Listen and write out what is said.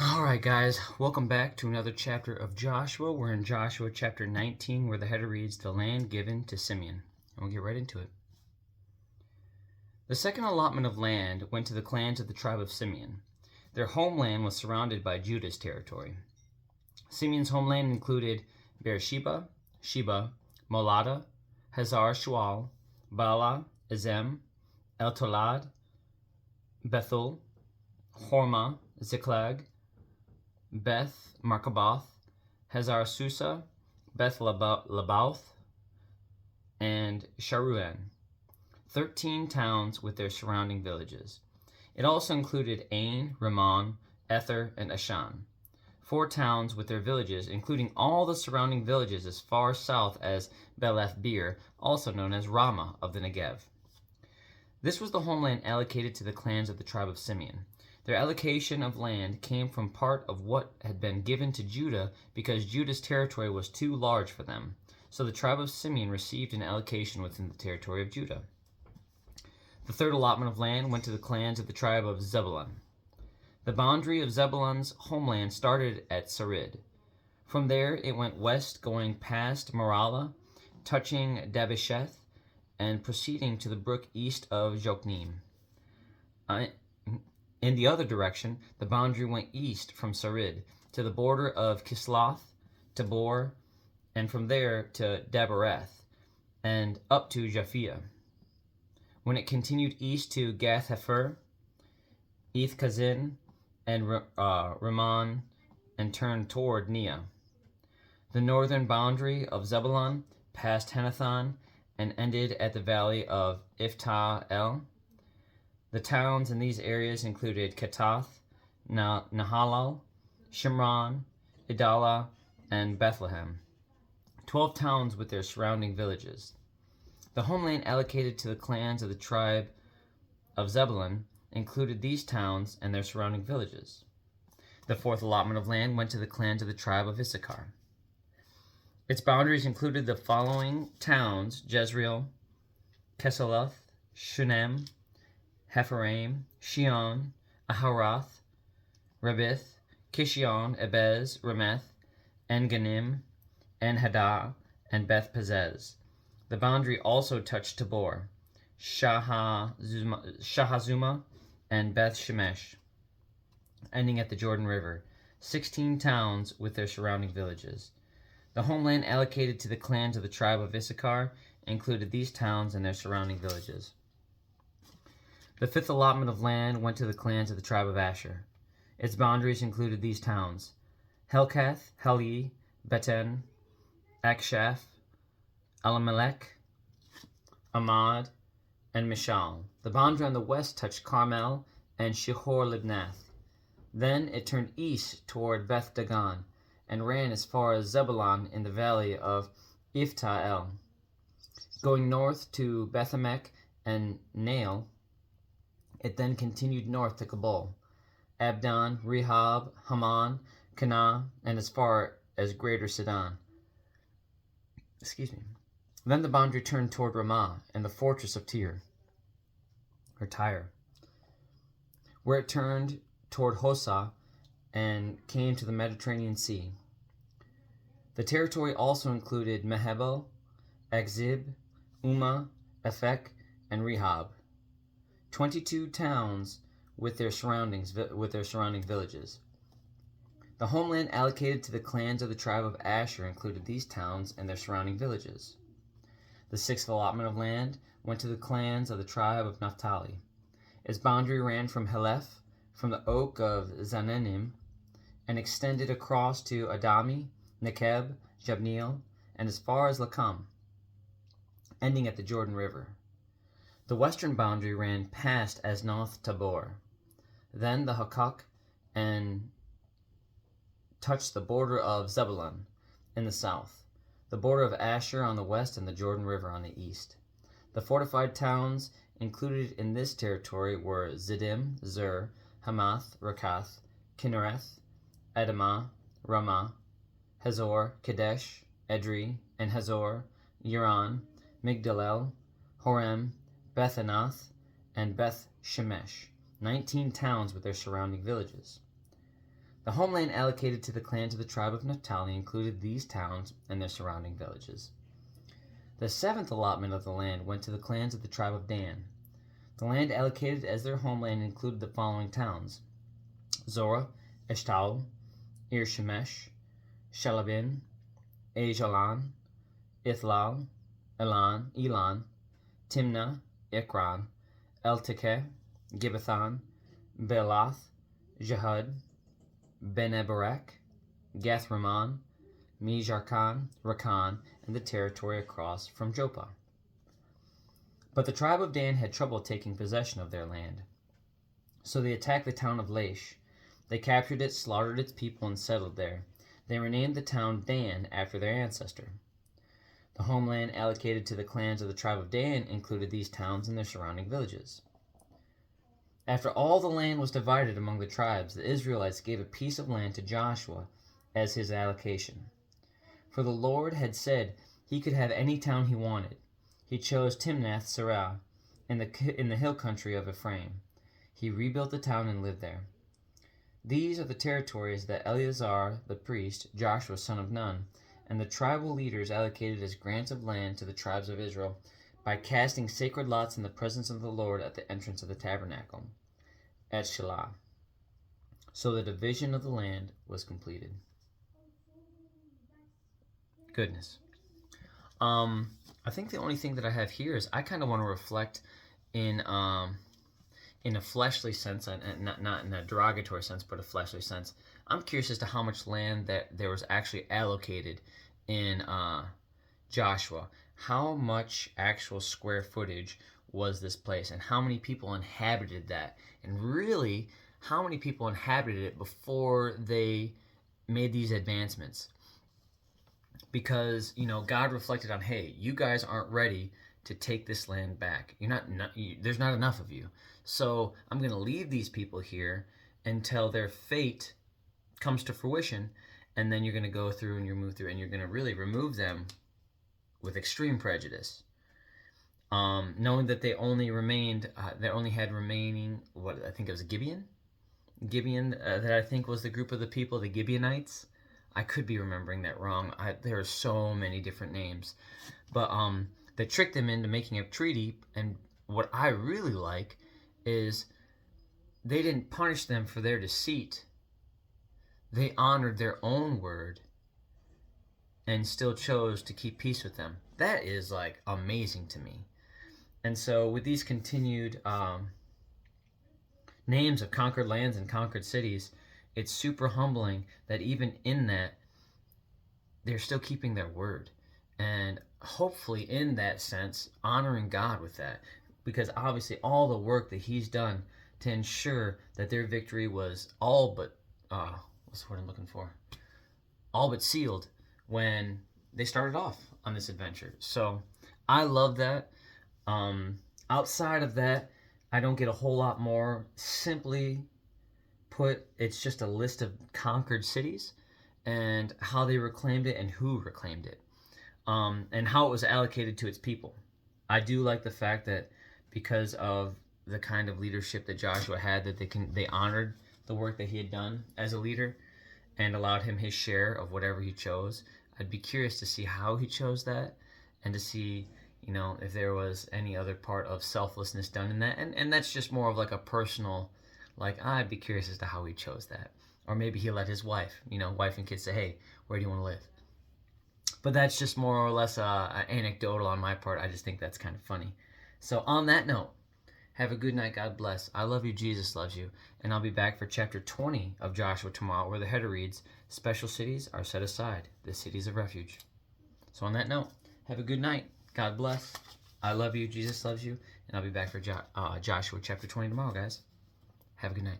Alright, guys, welcome back to another chapter of Joshua. We're in Joshua chapter 19, where the header reads, The Land Given to Simeon. And we'll get right into it. The second allotment of land went to the clans of the tribe of Simeon. Their homeland was surrounded by Judah's territory. Simeon's homeland included Beersheba, Sheba, Molada, Hazar Shual, Bala, Ezem, El Tolad, Bethel, Hormah, Ziklag, Beth Markaboth, Hazar Susa, Beth Labauth, and Sharuan, 13 towns with their surrounding villages. It also included Ain, Rimmon, Ether, and Ashan, 4 towns with their villages, including all the surrounding villages as far south as Beleth Bir, also known as Ramah of the Negev. This was the homeland allocated to the clans of the tribe of Simeon. Their allocation of land came from part of what had been given to Judah because Judah's territory was too large for them. So the tribe of Simeon received an allocation within the territory of Judah. The third allotment of land went to the clans of the tribe of Zebulun. The boundary of Zebulun's homeland started at Sarid. From there it went west, going past Marala, touching Dabesheth, and proceeding to the brook east of Jokneam. In the other direction, the boundary went east from Sarid to the border of Kisloth, Tabor, and from there to Dabereth, and up to Japhia. When it continued east to Gath Hefer, Eth Kazin, and Rimmon, and turned toward Nia. The northern boundary of Zebulun passed Hennathon and ended at the valley of Iftah El. The towns in these areas included Katath, Nahalal, Shimron, Idala, and Bethlehem, 12 towns with their surrounding villages. The homeland allocated to the clans of the tribe of Zebulun included these towns and their surrounding villages. The fourth allotment of land went to the clans of the tribe of Issachar. Its boundaries included the following towns: Jezreel, Kesaloth, Shunem, Hephaim, Shion, Aharath, Rebith, Kishion, Ebez, Rameth, En-Ganim, En-Haddah, and Beth-Pazez. The boundary also touched Tabor, Shahazuma, and Beth-Shemesh, ending at the Jordan River, 16 towns with their surrounding villages. The homeland allocated to the clans of the tribe of Issachar included these towns and their surrounding villages. The fifth allotment of land went to the clans of the tribe of Asher. Its boundaries included these towns: Helkath, Heli, Beten, Akshaph, Elimelech, Amad, and Mishal. The boundary on the west touched Carmel and Shihor-Libnath. Then it turned east toward Beth Dagon and ran as far as Zebulun in the valley of Iftah El. Going north to Bethemech and Nael, it then continued north to Kabul, Abdon, Rehob, Haman, Kanah, and as far as Greater Sidon. Then the boundary turned toward Ramah and the fortress of Tyre, where it turned toward Hosah and came to the Mediterranean Sea. The territory also included Mehebel, Akzib, Umah, Ephek, and Rehob, 22 towns with their surrounding villages. The homeland allocated to the clans of the tribe of Asher included these towns and their surrounding villages. The sixth allotment of land went to the clans of the tribe of Naphtali. Its boundary ran from Heleph, from the oak of Zananim, and extended across to Adami, Nekeb, Jabneel, and as far as Lakam, ending at the Jordan River. The western boundary ran past Aznoth Tabor, then the Hakak, and touched the border of Zebulun in the south, the border of Asher on the west, and the Jordan River on the east. The fortified towns included in this territory were Ziddim, Zur, Hamath, Rakath, Kinnereth, Adamah, Ramah, Hazor, Kadesh, Edrei, and Hazor, Yaran, Migdalel, Horem, Bethanath, and Beth Shemesh, 19 towns with their surrounding villages. The homeland allocated to the clans of the tribe of Naphtali included these towns and their surrounding villages. The seventh allotment of the land went to the clans of the tribe of Dan. The land allocated as their homeland included the following towns: Zorah, Eshtaol, Ir-Shemesh, Shalabin, Ajalon, Ithlal, Elan, Timnah, Ekron, Eltekeh, Gibbethon, Bealoth, Jehud, Beneberek, Gath-Rimmon, Mejarkon, Rakan, and the territory across from Joppa. But the tribe of Dan had trouble taking possession of their land. So they attacked the town of Laish. They captured it, slaughtered its people, and settled there. They renamed the town Dan after their ancestor. The homeland allocated to the clans of the tribe of Dan included these towns and their surrounding villages. After all the land was divided among the tribes, the Israelites gave a piece of land to Joshua as his allocation. For the Lord had said he could have any town he wanted. He chose Timnath-Serah in the hill country of Ephraim. He rebuilt the town and lived there. These are the territories that Eleazar the priest, Joshua son of Nun, and the tribal leaders allocated as grants of land to the tribes of Israel by casting sacred lots in the presence of the Lord at the entrance of the tabernacle, at Shiloh. So the division of the land was completed. Goodness. I think the only thing that I have here is I kind of want to reflect in a fleshly sense, and not in a derogatory sense, but a fleshly sense. I'm curious as to how much land that there was actually allocated in Joshua. How much actual square footage was this place, and how many people inhabited that, and really how many people inhabited it before they made these advancements. Because, God reflected on, hey, you guys aren't ready to take this land back. There's not enough of you. So I'm going to leave these people here until their fate comes to fruition, and then you're going to go through and you move through, and you're going to really remove them with extreme prejudice. Knowing that they only had remaining, what I think it was Gibeon, that I think was the group of the people, the Gibeonites. I could be remembering that wrong. There are so many different names. But they tricked them into making a treaty, and what I really like is they didn't punish them for their deceit. They honored their own word and still chose to keep peace with them. That is amazing to me. And so with these continued names of conquered lands and conquered cities, it's super humbling that even in that, they're still keeping their word. And hopefully in that sense, honoring God with that. Because obviously all the work that he's done to ensure that their victory was all but, what's the word I'm looking for? All but sealed when they started off on this adventure. So I love that. Outside of that, I don't get a whole lot more. Simply put, it's just a list of conquered cities and how they reclaimed it and who reclaimed it, and how it was allocated to its people. I do like the fact that because of the kind of leadership that Joshua had, that they honored the work that he had done as a leader and allowed him his share of whatever he chose. I'd be curious to see how he chose that, and to see if there was any other part of selflessness done in that, and that's just more of a personal, I'd be curious as to how he chose that. Or maybe he let his wife and kids say, hey, where do you want to live? But that's just more or less anecdotal on my part. I just think that's kind of funny. So on that note, have a good night. God bless. I love you. Jesus loves you. And I'll be back for chapter 20 of Joshua tomorrow, where the header reads, special cities are set aside, the cities of refuge. So on that note, have a good night. God bless. I love you. Jesus loves you. And I'll be back for Joshua chapter 20 tomorrow, guys. Have a good night.